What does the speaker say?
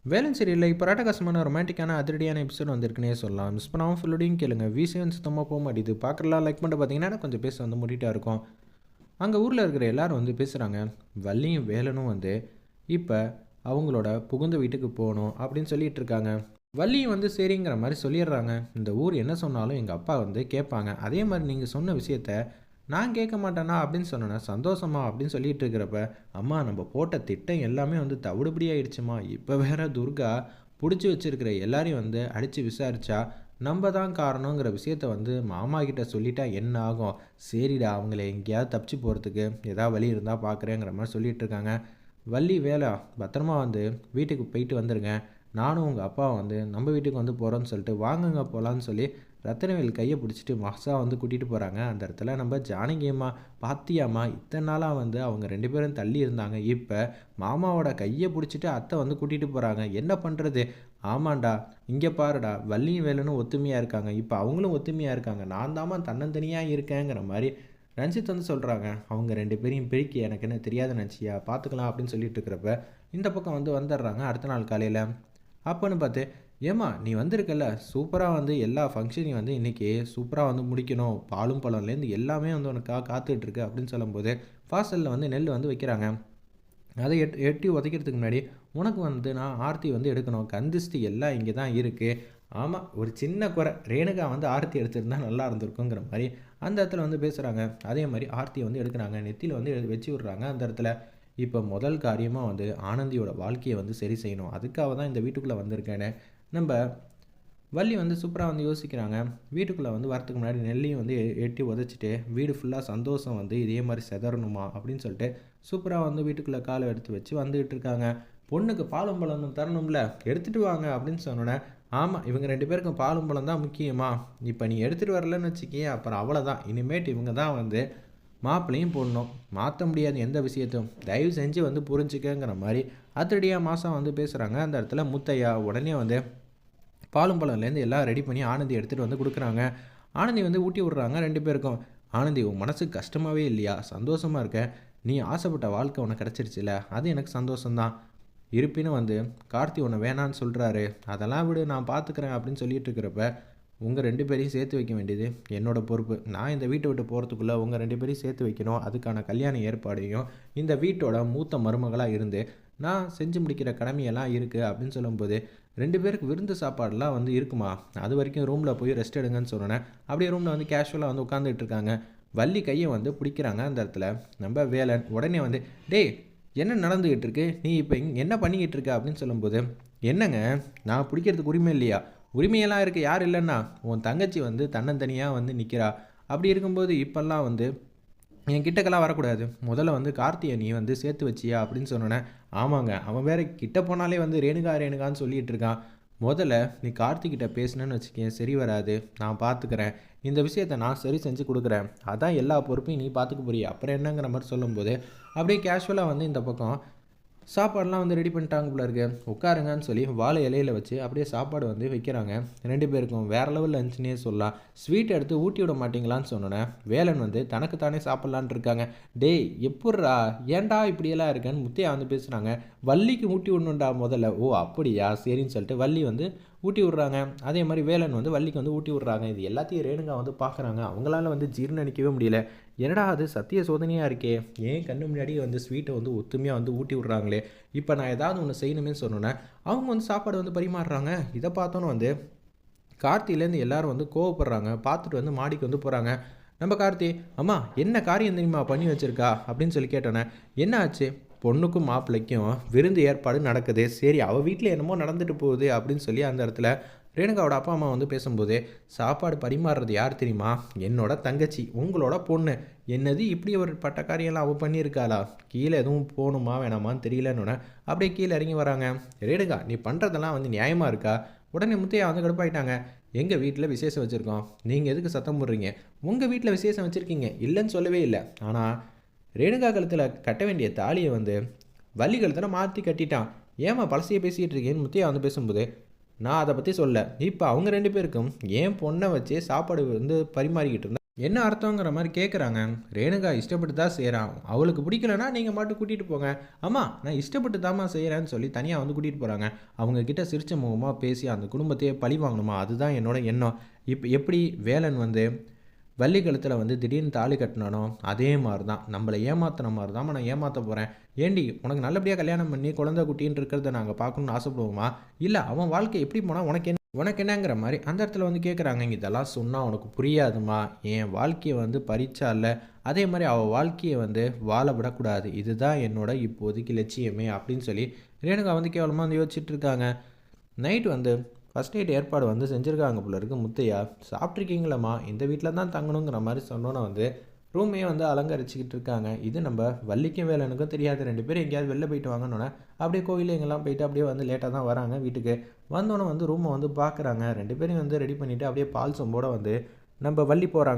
வேலன் சீரியலில் இப்போ ராட்டகாசமான ரொமான்டிக்கான அதிரடியான எபிசோட் வந்திருக்குன்னே சொல்லலாம். மிஸ் பண்ணாமல் ஃபுல்லோடையும் கேளுங்க. வீசியும் சுத்தமாக போக மாட்டேது. பார்க்குறலாம் லைக் பண்ணிட்டு பார்த்தீங்கன்னா கொஞ்சம் பேச வந்து முடிட்டா இருக்கும். அங்கே ஊரில் இருக்கிற எல்லாரும் வந்து பேசுகிறாங்க. வள்ளியும் வேலனும் வந்து இப்போ அவங்களோட புகுந்த வீட்டுக்கு போகணும் அப்படின்னு சொல்லிட்டு இருக்காங்க. வள்ளியும் வந்து சரிங்கிற மாதிரி சொல்லிடுறாங்க. இந்த ஊர் என்ன சொன்னாலும் எங்கள் அப்பா வந்து கேட்பாங்க. அதே மாதிரி நீங்கள் சொன்ன விஷயத்த நான் கேட்க மாட்டேனா அப்படின்னு சொன்னேன்னா சந்தோஷமா அப்படின்னு சொல்லிட்டு இருக்கிறப்ப, அம்மா நம்ம போட்ட திட்டம் எல்லாமே வந்து தவிடுபடி ஆயிடுச்சுமா. இப்போ வேற துர்கா பிடிச்சி வச்சிருக்கிற எல்லாரையும் வந்து அடித்து விசாரிச்சா நம்ம தான் காரணங்கிற விஷயத்த வந்து மாமா கிட்ட சொல்லிட்டா என்ன ஆகும். சரிடா அவங்கள எங்கேயாவது தப்பிச்சு போகிறதுக்கு ஏதாவது வழி இருந்தால் பார்க்குறேங்கிற மாதிரி சொல்லிட்டு இருக்காங்க. வள்ளி வேலை பத்திரமா வந்து வீட்டுக்கு போயிட்டு வந்துருங்க. நானும் உங்கள் அப்பா வந்து நம்ம வீட்டுக்கு வந்து போகிறோன்னு சொல்லிட்டு வாங்குங்க போகலான்னு சொல்லி ரத்தனவேல் கையை பிடிச்சிட்டு மஹ்சா வந்து கூட்டிகிட்டு போகிறாங்க. அந்த இடத்துல நம்ம ஜானகியம்மா பாத்தியாம்மா இத்தனை நாளாக வந்து அவங்க 2 பேரும் தள்ளி இருந்தாங்க. இப்போ மாமாவோட கையை பிடிச்சிட்டு அத்தை வந்து கூட்டிகிட்டு போகிறாங்க. என்ன பண்ணுறது? ஆமாண்டா இங்கே பாருடா வள்ளியும் வேலுன்னு ஒத்துமையாக இருக்காங்க. இப்போ அவங்களும் ஒத்துமையாக இருக்காங்க. நான் தாம்மா தன்னந்தனியாக இருக்கேங்கிற மாதிரி ரஞ்சித் வந்து சொல்கிறாங்க. அவங்க 2 பேரையும் பிரிக்கி எனக்கு என்ன தெரியாத நினச்சியா பார்த்துக்கலாம் அப்படின்னு சொல்லிட்டு இருக்கிறப்ப இந்த பக்கம் வந்து வந்துடுறாங்க. அடுத்த நாள் காலையில் அப்போன்னு பார்த்து ஏம்மா நீ வந்திருக்கல சூப்பராக வந்து எல்லா ஃபங்க்ஷனையும் வந்து இன்றைக்கி சூப்பராக வந்து முடிக்கணும். பாலும் பழம்லேருந்து எல்லாமே வந்து உனக்காக காத்துட்ருக்கு அப்படின்னு சொல்லும்போது வாசலில் வந்து நெல் வந்து வைக்கிறாங்க. அதை எட்டி உதைக்கிறதுக்கு முன்னாடி உனக்கு வந்து நான் ஆர்த்தி வந்து எடுக்கணும். கந்திஷ்டி எல்லாம் இங்கே தான் இருக்குது. ஆமாம் ஒரு சின்ன குறை ரேணுகா வந்து ஆர்த்தி எடுத்துருந்தா நல்லா இருந்திருக்குங்கிற மாதிரி அந்த இடத்துல வந்து பேசுகிறாங்க. அதே மாதிரி ஆர்த்தியை வந்து எடுக்கிறாங்க. நெத்தியில் வந்து வச்சு விட்றாங்க. அந்த இடத்துல இப்போ முதல் காரியமாக வந்து ஆனந்தியோட வாழ்க்கையை வந்து சரி செய்யணும். அதுக்காக தான் இந்த வீட்டுக்குள்ளே வந்திருக்கேன்னு நம்ம வள்ளி வந்து சூப்பராக வந்து யோசிக்கிறாங்க. வீட்டுக்குள்ளே வந்து வரத்துக்கு முன்னாடி நெல்லையும் வந்து எட்டி உதச்சிட்டு வீடு ஃபுல்லாக சந்தோஷம் வந்து இதே மாதிரி செதறணுமா அப்படின்னு சொல்லிட்டு சூப்பராக வந்து வீட்டுக்குள்ளே காலை எடுத்து வச்சு வந்துக்கிட்டு இருக்காங்க. பொண்ணுக்கு பாலும் பழம் தரணும்ல எடுத்துகிட்டு வாங்க அப்படின்னு சொன்னோன்னே ஆமாம் இவங்க 2 பேருக்கும் பாலும் பழம் தான் முக்கியமா. இப்போ நீ எடுத்துகிட்டு வரலன்னு வச்சுக்கியே அப்புறம் அவ்வளோதான். இனிமேட்டு இவங்க தான் வந்து மாப்பிள்ளையும் போடணும். மாற்ற முடியாது எந்த விஷயத்தையும். தயவு செஞ்சு வந்து புரிஞ்சுக்கங்கிற மாதிரி அதிரடியாக மாதம் வந்து பேசுகிறாங்க. அந்த இடத்துல முத்தையா உடனே வந்து பாலும் பழம்லேருந்து எல்லாம் ரெடி பண்ணி ஆனந்தி எடுத்துகிட்டு வந்து கொடுக்குறாங்க. ஆனந்தி வந்து ஊட்டி விட்றாங்க 2 பேருக்கும். ஆனந்தி உன் மனசுக்கு கஷ்டமாகவே இல்லையா? சந்தோஷமாக இருக்க. நீ ஆசைப்பட்ட வாழ்க்கை உனக்கு கிடச்சிருச்சுல அது எனக்கு சந்தோஷம்தான். இருப்பினும் வந்து கார்த்தி உன்னை வேணான்னு சொல்கிறாரு. அதெல்லாம் விடு நான் பார்த்துக்கிறேன் அப்படின்னு சொல்லிட்டு இருக்கிறப்ப உங்கள் 2 பேரையும் சேர்த்து வைக்க வேண்டியது என்னோட பொறுப்பு. நான் இந்த வீட்டை விட்டு போகிறதுக்குள்ளே உங்கள் 2 பேரையும் சேர்த்து வைக்கணும். அதுக்கான கல்யாண ஏற்பாடையும் இந்த வீட்டோட மூத்த மருமகளாக இருந்து நான் செஞ்சு முடிக்கிற கடமையெல்லாம் இருக்குது அப்படின்னு சொல்லும்போது 2 பேருக்கு விருந்து சாப்பாடெலாம் வந்து இருக்குமா? அது வரைக்கும் ரூமில் போய் ரெஸ்ட் எடுங்கன்னு சொன்னேன். அப்படியே ரூமில் வந்து கேஷுவலாக வந்து உட்காந்துட்டு இருக்காங்க. வள்ளி கையை வந்து பிடிக்கிறாங்க. அந்த இடத்துல நம்ம வேலன் உடனே வந்து டேய் என்ன நடந்துக்கிட்டு இருக்கு? நீ இப்போ என்ன பண்ணிக்கிட்டு இருக்க அப்படின்னு சொல்லும்போது என்னங்க நான் பிடிக்கிறதுக்கு உரிமை இல்லையா? உரிமையெல்லாம் இருக்குது யார் இல்லைன்னா உன் தங்கச்சி வந்து தன்னந்தனியாக வந்து நிற்கிறா. அப்படி இருக்கும்போது இப்போல்லாம் வந்து என் கிட்டக்கெல்லாம் வரக்கூடாது. முதல்ல வந்து கார்த்தியை நீ வந்து சேர்த்து வச்சியா அப்படின்னு சொன்னோன்னே ஆமாங்க அவன் வேற கிட்ட போனாலே வந்து ரேணுகா ரேணுகான்னு சொல்லிகிட்டு இருக்கான். முதல்ல நீ கார்த்திகிட்ட பேசுனேன்னு வச்சுக்கேன் சரி வராது. நான் பார்த்துக்கிறேன். இந்த விஷயத்தை நான் சரி செஞ்சு கொடுக்குறேன். அதான் எல்லா பொறுப்பையும் நீ பார்த்துக்க போறியா அப்புறம் என்னங்கிற மாதிரி சொல்லும்போது அப்படியே கேஷுவலாக வந்து இந்த பக்கம் சாப்பாடெலாம் வந்து ரெடி பண்ணிட்டாங்க போல இருக்கு. உட்காருங்கன்னு சொல்லி வாழை இலையில் வச்சு அப்படியே சாப்பாடு வந்து வைக்கிறாங்க. 2 பேருக்கும் வேறு லெவலில் இருந்துச்சுன்னே சொல்லலாம். ஸ்வீட் எடுத்து ஊட்டி விட மாட்டிங்களான்னு சொன்னோன்னே வேலன் வந்து தனக்கு தானே சாப்பிட்லான் இருக்காங்க. டேய் எப்புட்றா ஏன்டா இப்படியெல்லாம் இருக்கேன்னு முத்தையா வந்து பேசுகிறாங்க. வள்ளிக்கு ஊட்டி விடணுண்டா முதல்ல. ஓ அப்படியா சரின்னு சொல்லிட்டு வள்ளி வந்து ஊட்டி விட்றாங்க. அதே மாதிரி வேலன் வந்து வள்ளிக்கு வந்து ஊட்டி விட்றாங்க. இது எல்லாத்தையும் ரேணுகா வந்து பார்க்குறாங்க. அவங்களால வந்து ஜீர்ணிக்கவே முடியல. என்னடா அது சத்திய சோதனையாக இருக்கே. ஏன் கண்ணு முன்னாடி வந்து ஸ்வீட்டை வந்து ஒத்துமையாக வந்து ஊட்டி விட்றாங்களே. இப்போ நான் ஏதாவது ஒன்று செய்யணுமே சொன்னோன்னே அவங்க வந்து சாப்பாடு வந்து பரிமாறுறாங்க. இதை பார்த்தோன்னு வந்து கார்த்திலேருந்து எல்லாரும் வந்து கோவப்படுறாங்க. பார்த்துட்டு வந்து மாடிக்கு வந்து போகிறாங்க. நம்ம கார்த்தி அம்மா என்ன காரியம் தெரியுமா பண்ணி வச்சுருக்கா அப்படின்னு சொல்லி கேட்டோன்னே என்ன ஆச்சு? பொண்ணுக்கும் மாப்பிள்ளைக்கும் விருந்து ஏற்பாடு நடக்குது. சரி அவள் வீட்டில் என்னமோ நடந்துட்டு போகுது அப்படின்னு சொல்லி அந்த இடத்துல ரேணுகாவோட அப்பா அம்மா வந்து பேசும்போது சாப்பாடு பரிமாறுறது யார் தெரியுமா? என்னோட தங்கச்சி உங்களோட பொண்ணு. என்னது இப்படி ஒரு பட்டக்காரியெல்லாம் அவள் பண்ணியிருக்காளா? கீழே எதுவும் போகணுமா வேணாமான்னு தெரியலன்னு அப்படியே கீழே இறங்கி வராங்க. ரேணுகா நீ பண்ணுறதெல்லாம் வந்து நியாயமாக இருக்கா? உடனே முத்தையா வந்து கடுப்பாயிட்டாங்க. எங்கள் வீட்டில் விசேஷம் வச்சுருக்கோம். நீங்கள் எதுக்கு சத்தம் போடுறீங்க? உங்கள் வீட்டில் விசேஷம் வச்சுருக்கீங்க இல்லைன்னு சொல்லவே இல்லை. ஆனால் ரேணுகா கழுத்தில் கட்ட வேண்டிய தாலியை வந்து வள்ளி கழுத்தில் மாற்றி கட்டிட்டான். ஏமா பழசையை பேசிகிட்டு இருக்கேன்னு முத்தையா வந்து பேசும்போது நான் அதை பற்றி சொல்ல இப்போ அவங்க 2 பேருக்கும் என் பொண்ணை வச்சே சாப்பாடு வந்து பரிமாறிக்கிட்டு இருந்தேன். என்ன அர்த்தங்கிற மாதிரி கேட்குறாங்க. ரேணுகா இஷ்டப்பட்டு தான் செய்கிறான், அவளுக்கு பிடிக்கலன்னா நீங்கள் மட்டும் கூட்டிகிட்டு போங்க. அம்மா நான் இஷ்டப்பட்டு தாம்மா செய்கிறேன்னு சொல்லி தனியாக வந்து கூட்டிகிட்டு போகிறாங்க. அவங்க கிட்ட சிரிச்ச முகமாக பேசி அந்த குடும்பத்தையே பழி வாங்கணுமா, அதுதான் என்னோட எண்ணம். இப்போ எப்படி வேலன் வந்து வள்ளி கழுத்தில் வந்து திடீர்னு தாலி கட்டினானோ அதே மாதிரி தான் நம்மளை ஏமாத்தின மாதிரி தான் நான் ஏமாற்ற போகிறேன். ஏண்டி உனக்கு நல்லபடியாக கல்யாணம் பண்ணி குழந்தை குட்டின்னு இருக்கிறத நாங்கள் பார்க்கணுன்னு ஆசைப்படுவோமா? இல்லை அவன் வாழ்க்கை எப்படி போனால் உனக்கு என்னங்கிற மாதிரி அந்த இடத்துல வந்து கேட்குறாங்க. இதெல்லாம் சொன்னால் உனக்கு புரியாதுமா, என் வாழ்க்கையை வந்து பறிச்சால, அதே மாதிரி அவள் வாழ்க்கையை வந்து வாழ விடக்கூடாது, இதுதான் என்னோட இப்போதைக்கு லட்சியமே அப்படின்னு சொல்லி ரேணுகா வந்து கேவலமாக வந்து யோசிச்சுட்டு இருக்காங்க. நைட் வந்து ஃபஸ்ட் நைட் ஏற்பாடு வந்து செஞ்சுருக்காங்க போல இருக்கு முத்தையா. சாப்பிட்ருக்கீங்களம்மா, இந்த வீட்டில் தான் தங்கணுங்கிற மாதிரி சொன்னோன்னே வந்து ரூமே வந்து அலங்கரிச்சிக்கிட்டு இருக்காங்க. இது நம்ம வள்ளிக்கும் வேலனுக்கும் தெரியாது, 2 பேரும் எங்கேயாவது வெளில போயிட்டு வாங்கன்னொன்னே அப்படியே கோயில் எங்கெல்லாம் போயிட்டு அப்படியே வந்து லேட்டாக தான் வராங்க வீட்டுக்கு. வந்தோன்னே வந்து ரூமை வந்து பார்க்குறாங்க. 2 பேரையும் வந்து ரெடி பண்ணிவிட்டு அப்படியே பால் சொம்போட வந்து நம்ம வள்ளி போகிறாங்க.